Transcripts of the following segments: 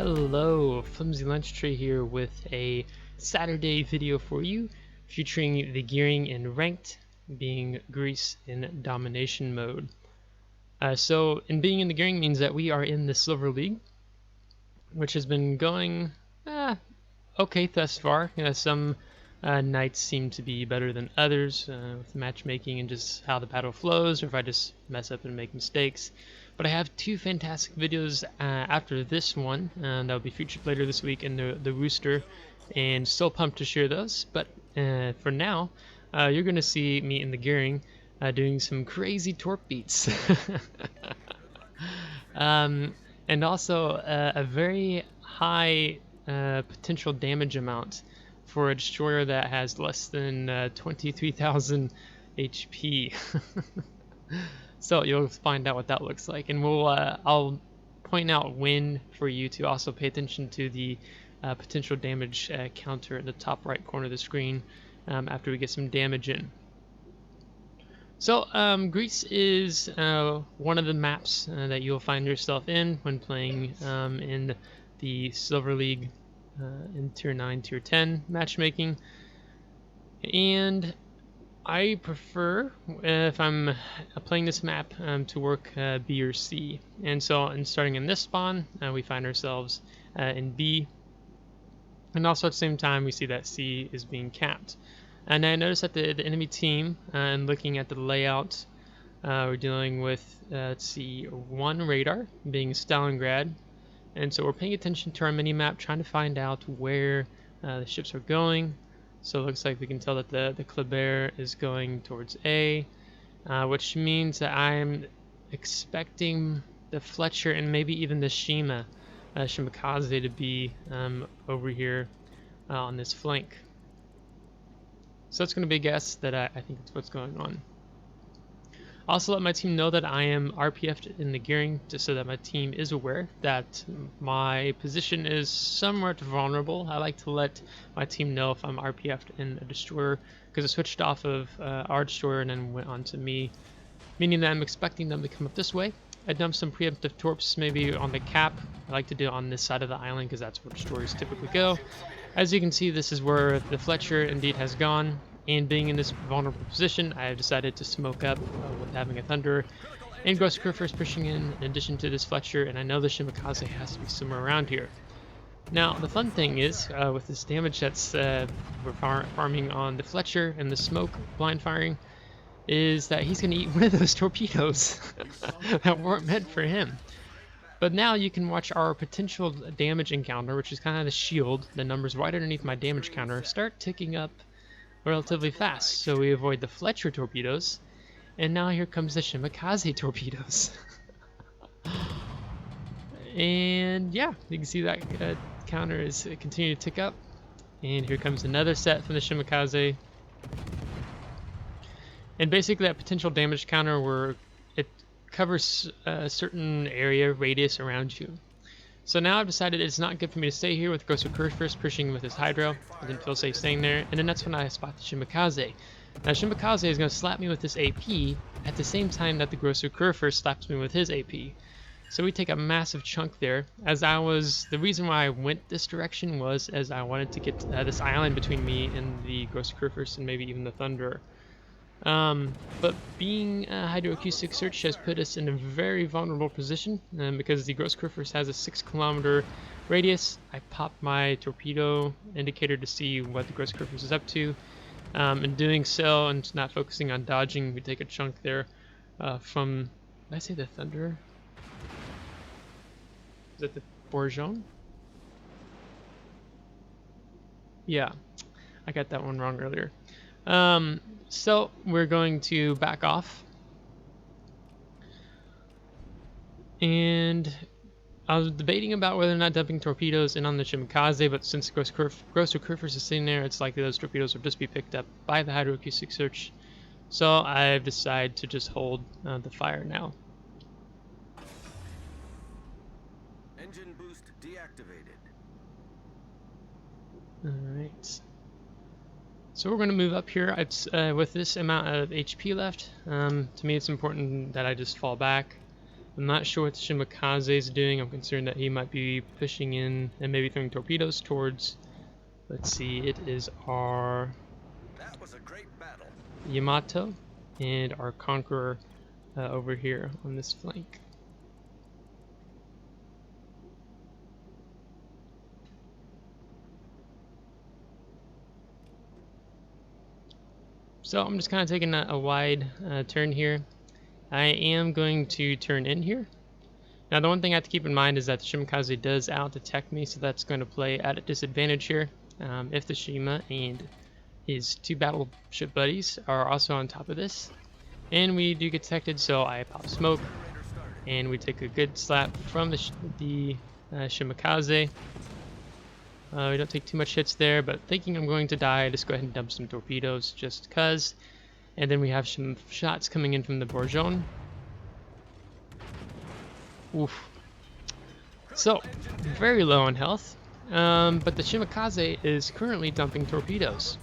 Hello, Flimsy Lunch Tray here with a Saturday video for you featuring the Gearing in Ranked, being Greece in Domination mode. So being in the Gearing means that we are in the Silver League, which has been going okay thus far. Some nights seem to be better than others with matchmaking and just how the battle flows, or if I just mess up and make mistakes. But I have two fantastic videos after this one, and that'll be featured later this week in the Rooster, and still pumped to share those. But for now, you're going to see me in the Gearing doing some crazy Torp beats. And also a very high potential damage amount for a destroyer that has less than 23,000 HP. So you'll find out what that looks like, and I'll point out when for you to also pay attention to the potential damage counter in the top right corner of the screen after we get some damage in. So Greece is one of the maps that you'll find yourself in when playing in the Silver League in Tier 9, Tier 10 matchmaking. And I prefer, if I'm playing this map, to work B or C. And so starting in this spawn, we find ourselves in B. And also at the same time, we see that C is being capped. And I noticed that the enemy team, and looking at the layout, we're dealing with, let's see, one radar, being Stalingrad. And so we're paying attention to our mini-map, trying to find out where the ships are going. So it looks like we can tell that the Kleber is going towards A, which means that I'm expecting the Fletcher and maybe even the Shimakaze to be over here on this flank. So that's going to be a guess that I think that's what's going on. Also let my team know that I am RPF'd in the Gearing, just so that my team is aware that my position is somewhat vulnerable. I like to let my team know if I'm RPF'd in a destroyer, because I switched off of our destroyer and then went on to me, meaning that I'm expecting them to come up this way. I dumped some preemptive torps maybe on the cap. I like to do it on this side of the island because that's where destroyers typically go. As you can see, this is where the Fletcher indeed has gone. And being in this vulnerable position, I have decided to smoke up with having a Thunder and Ghost Curfers pushing in addition to this Fletcher, and I know the Shimakaze has to be somewhere around here. Now, the fun thing is, with this damage that's we're farming on the Fletcher and the smoke blind firing, is that he's going to eat one of those torpedoes that weren't meant for him. But now you can watch our potential damage encounter, which is kind of the shield, the numbers right underneath my damage counter, start ticking up relatively fast, so we avoid the Fletcher torpedoes, and now here comes the Shimakaze torpedoes. And yeah, you can see that counter is continuing to tick up, and here comes another set from the Shimakaze. And basically that potential damage counter where it covers a certain area radius around you. So now I've decided it's not good for me to stay here with Ghost first pushing with his Hydro. I didn't feel safe staying there, and then that's when I spot the Shimakaze. Now Shimakaze is going to slap me with this AP at the same time that the Ghost first slaps me with his AP. So we take a massive chunk there. The reason why I went this direction was as I wanted to get this island between me and the Ghost first and maybe even the Thunder. But being hydroacoustic search has put us in a very vulnerable position because the Ghost Curfers has a 6-kilometer radius. I popped my torpedo indicator to see what the Ghost Curfers is up to. In doing so and not focusing on dodging, we take a chunk there from, did I say the Thunder? Is that the Bourgeon? Yeah, I got that one wrong earlier. So we're going to back off, and I was debating about whether or not dumping torpedoes in on the Shimakaze, but since Ghost Curfers is sitting there, it's likely those torpedoes will just be picked up by the hydroacoustic search. So I've decided to just hold the fire now. Engine boost deactivated. All right. So we're going to move up here. With this amount of HP left, to me it's important that I just fall back I'm not sure what the Shimakaze is doing. I'm concerned that he might be pushing in and maybe throwing torpedoes towards, let's see, it is our That was a great battle. Yamato and our Conqueror over here on this flank. So I'm just kind of taking a wide turn here. I am going to turn in here. Now the one thing I have to keep in mind is that the Shimakaze does out-attack me, so that's going to play at a disadvantage here. If the Shima and his 2 battleship buddies are also on top of this. And we do get detected, so I pop smoke, and we take a good slap from the Shimakaze. We don't take too much hits there, but thinking I'm going to die, I just go ahead and dump some torpedoes just cuz. And then we have some shots coming in from the Bourgeon. Oof. So, very low on health, but the Shimakaze is currently dumping torpedoes.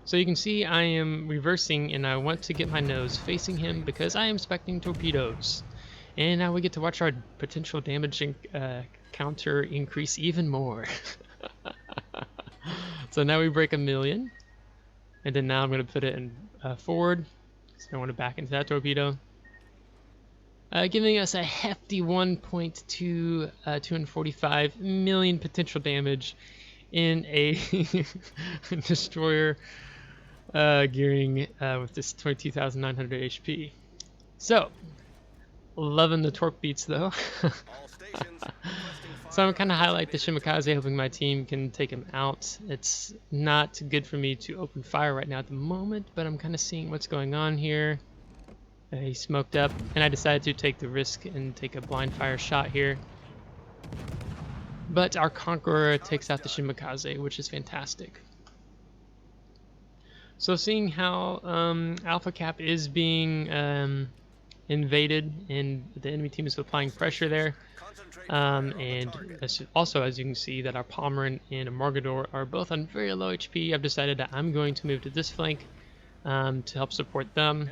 So you can see I am reversing, and I want to get my nose facing him because I am expecting torpedoes. And now we get to watch our potential damage counter increase even more. So now we break 1,000,000, and then now I'm going to put it in forward. So I want to back into that torpedo. Giving us a hefty 1.245 million potential damage in a destroyer Gearing with this 22,900 HP. So, loving the Torp beats though. So I'm kind of highlight the Shimakaze, hoping my team can take him out. It's not good for me to open fire right now at the moment, but I'm kind of seeing what's going on here. He smoked up, and I decided to take the risk and take a blind fire shot here. But our Conqueror takes out the Shimakaze, which is fantastic. So seeing how Alpha Cap is being invaded, and the enemy team is applying pressure there, and also as you can see that our Pomeran and Morgador are both on very low HP, I've decided that I'm going to move to this flank to help support them.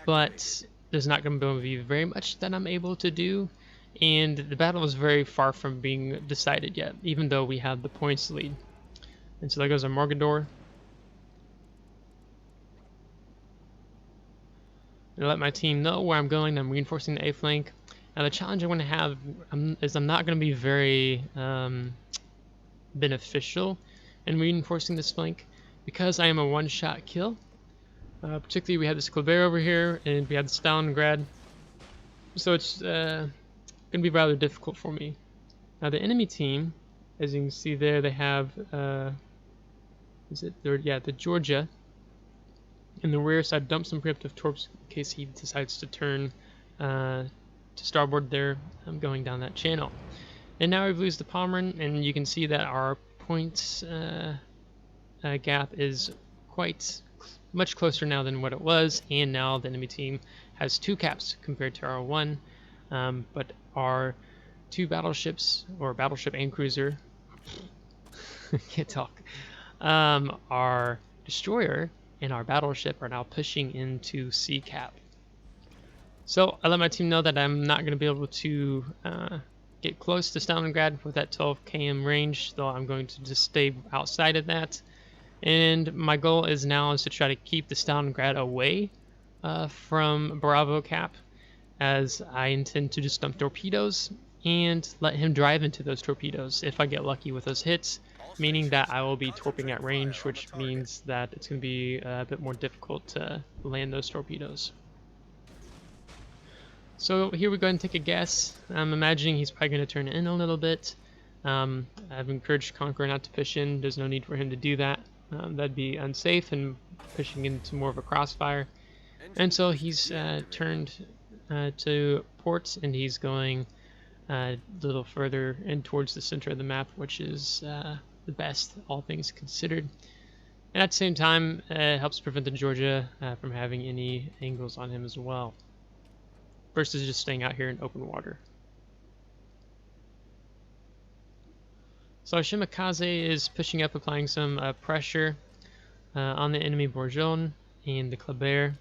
But there's not going to be very much that I'm able to do, and the battle is very far from being decided yet, even though we have the points lead. And so there goes our Morgador. And let my team know where I'm going. I'm reinforcing the A flank. Now the challenge I'm going to have is I'm not going to be very beneficial in reinforcing this flank because I am a one-shot kill. Particularly we have this Kleber over here, and we have the Stalingrad. So it's going to be rather difficult for me. Now the enemy team, as you can see there, they have the Georgia in the rear, so I dumped some preemptive torps in case he decides to turn to starboard there. I'm going down that channel. And now we've lost the Pomeran, and you can see that our points gap is quite much closer now than what it was, and now the enemy team has 2 caps compared to our 1, but our 2 battleships, or battleship and cruiser, can't talk, our destroyer and our battleship are now pushing into C cap. So I let my team know that I'm not going to be able to get close to Stalingrad with that 12 km range, so I'm going to just stay outside of that. And my goal is to try to keep the Stalingrad away from Bravo Cap, as I intend to just dump torpedoes and let him drive into those torpedoes if I get lucky with those hits, meaning that I will be torping at range, which means that it's going to be a bit more difficult to land those torpedoes. So here we go and take a guess. I'm imagining he's probably going to turn in a little bit. I've encouraged Conqueror not to push in. There's no need for him to do that. That'd be unsafe and pushing into more of a crossfire. And so he's turned to port, and he's going a little further in towards the center of the map, which is the best, all things considered. And at the same time, it helps prevent the Georgia from having any angles on him as well, versus just staying out here in open water. So our Shimakaze is pushing up, applying some pressure on the enemy Bourgeon and the Kleber.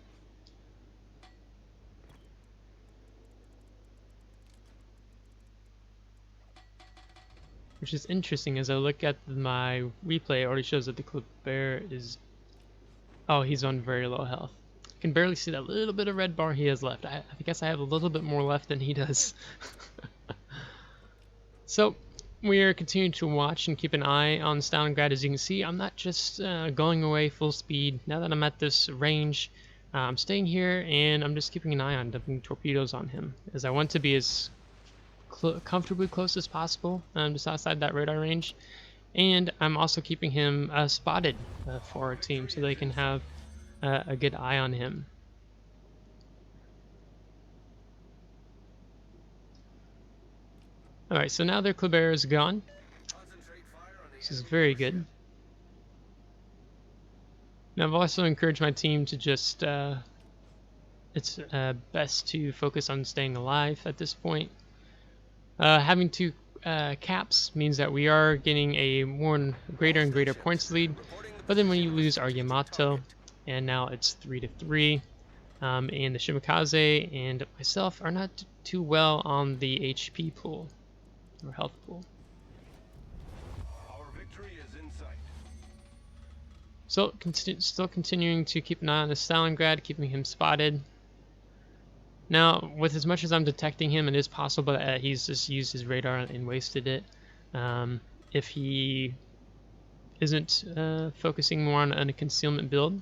which is interesting. As I look at my replay, it already shows that the Kleber is... Oh, he's on very low health. I can barely see that little bit of red bar he has left. I guess I have a little bit more left than he does. So, we are continuing to watch and keep an eye on Stalingrad. As you can see, I'm not just going away full speed. Now that I'm at this range, I'm staying here and I'm just keeping an eye on dumping torpedoes on him, as I want to be as comfortably close as possible, just outside that radar range. And I'm also keeping him spotted for our team, so they can have a good eye on him. Alright, so now their Kleber is gone. This is very good. Now I've also encouraged my team to just, it's best to focus on staying alive at this point. Having two caps means that we are getting a greater and greater points lead, but then when you lose our Yamato, and now it's 3-3, and the Shimakaze and myself are not too well on the HP pool, or health pool. Our victory is in sight. So, still continuing to keep an eye on the Stalingrad, keeping him spotted. Now, with as much as I'm detecting him, it is possible that he's just used his radar and wasted it. If he isn't focusing more on a concealment build.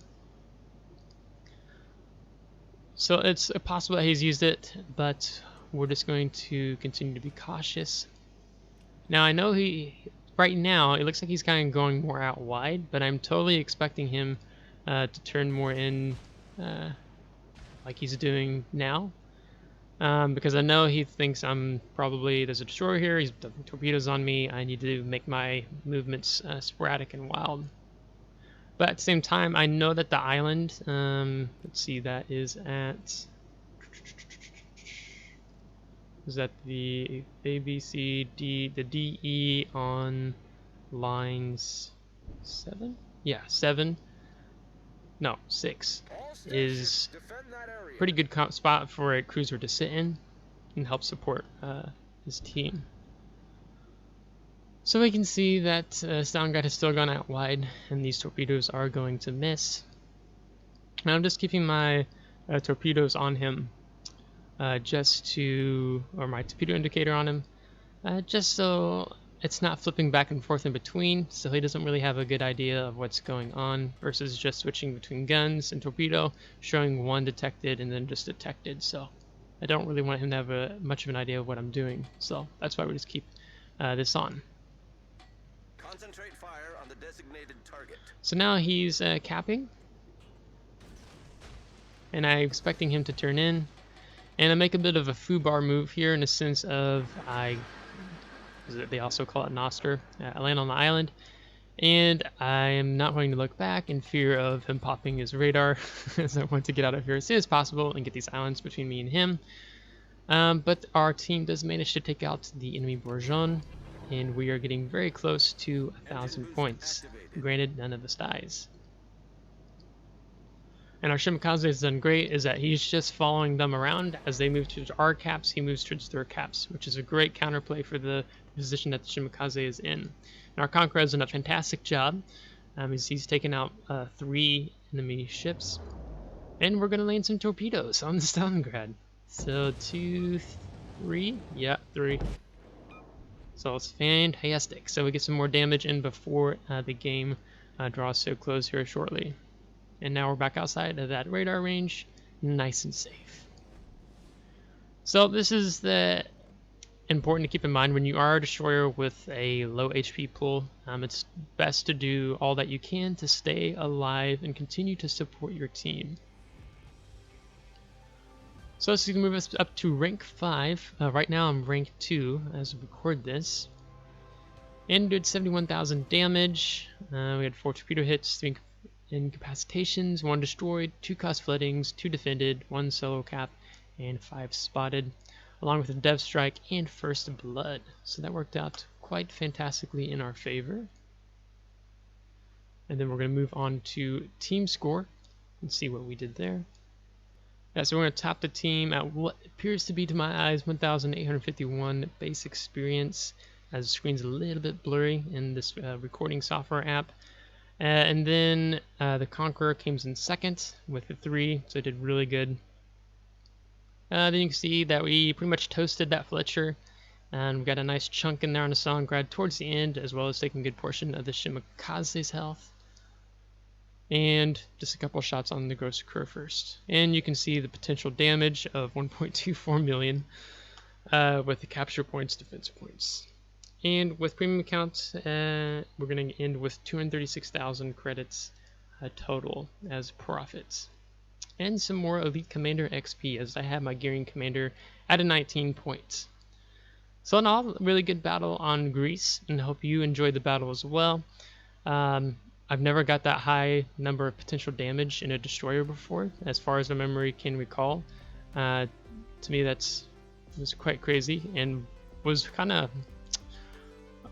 So it's possible that he's used it, but we're just going to continue to be cautious. Now I know right now it looks like he's kind of going more out wide, but I'm totally expecting him to turn more in like he's doing now. Because I know he thinks there's a destroyer here, he's dumping torpedoes on me, I need to make my movements sporadic and wild. But at the same time, I know that the island, let's see, that is that the A, B, C, D, the D, E on lines 7? Yeah, 7. No, 6 is pretty good spot for a cruiser to sit in and help support his team. So we can see that Stalingrad has still gone out wide, and these torpedoes are going to miss. Now I'm just keeping my torpedoes on him, or my torpedo indicator on him, just so it's not flipping back and forth in between, so he doesn't really have a good idea of what's going on, versus just switching between guns and torpedo, showing one detected and then just detected. So I don't really want him to have much of an idea of what I'm doing, so that's why we just keep this on. Concentrate fire on the designated target. So now he's capping, and I'm expecting him to turn in, and I make a bit of a foobar move here in the sense of they also call it Noster. I land on the island, and I am not going to look back in fear of him popping his radar, as I want to get out of here as soon as possible and get these islands between me and him. But our team does manage to take out the enemy Bourgeon, and we are getting very close to 1,000 points. Granted, none of us dies. And our Shimakaze has done great, is that he's just following them around. As they move towards our caps, he moves towards their caps, which is a great counterplay for the position that the Shimakaze is in. And our Conqueror has done a fantastic job. He's taken out 3 enemy ships. And we're going to land some torpedoes on the Stalingrad. So 2, 3? Yeah, 3. So it's fantastic. So we get some more damage in before the game draws to a close here shortly. And now we're back outside of that radar range, nice and safe. So this is important to keep in mind when you are a destroyer with a low HP pool. It's best to do all that you can to stay alive and continue to support your team. So this is going to move us up to rank 5. Right now I'm rank 2 as we record this. And did 71,000 damage. We had 4 torpedo hits, 3 incapacitations, 1 destroyed, 2 cost floodings, 2 defended, 1 solo cap, and 5 spotted, along with a dev strike and first blood. So that worked out quite fantastically in our favor. And then we're going to move on to team score and see what we did there. Yeah, so we're going to top the team at what appears to be, to my eyes, 1,851 base experience. as the screen's a little bit blurry in this recording software app. And then the Conqueror came in second with a 3, so it did really good. Then you can see that we pretty much toasted that Fletcher, and we got a nice chunk in there on the Stalingrad towards the end, as well as taking a good portion of the Shimakaze's health. And just a couple shots on the Gross Occur first. And you can see the potential damage of 1.24 million with the capture points, defense points. And with premium accounts, we're going to end with 236,000 credits total as profits. And some more Elite Commander XP, as I have my Gearing Commander at a 19 points. So in all, really good battle on Greece, and I hope you enjoyed the battle as well. I've never got that high number of potential damage in a destroyer before, as far as my memory can recall. To me, was quite crazy, and was kind of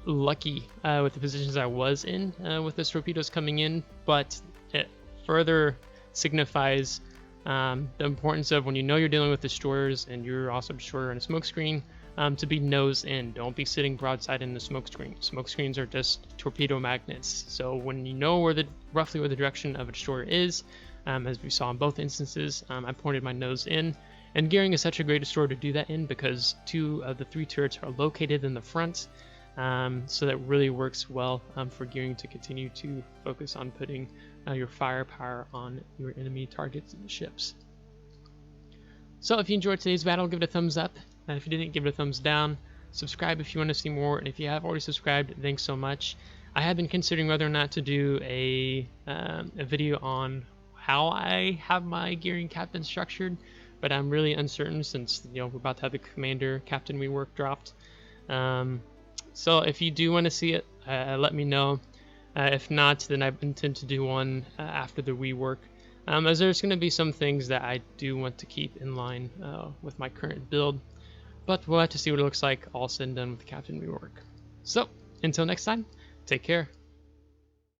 lucky with the positions I was in with those torpedoes coming in, but it further signifies the importance of when you know you're dealing with destroyers and you're also a destroyer in a smoke screen, to be nose in. Don't be sitting broadside in the smoke screen. Smoke screens are just torpedo magnets. So when you know roughly where the direction of a destroyer is, as we saw in both instances, I pointed my nose in. And Gearing is such a great destroyer to do that in because 2 of the 3 turrets are located in the front. So that really works well for Gearing to continue to focus on putting your firepower on your enemy targets and ships. So if you enjoyed today's battle, give it a thumbs up. If you didn't, give it a thumbs down. Subscribe if you want to see more, and if you have already subscribed, thanks so much. I have been considering whether or not to do a video on how I have my Gearing captain structured, but I'm really uncertain since we're about to have the commander captain rework dropped. So if you do want to see it, let me know. If not, then I intend to do one after the rework, as there's going to be some things that I do want to keep in line with my current build. But we'll have to see what it looks like all said and done with the captain rework. So until next time, take care.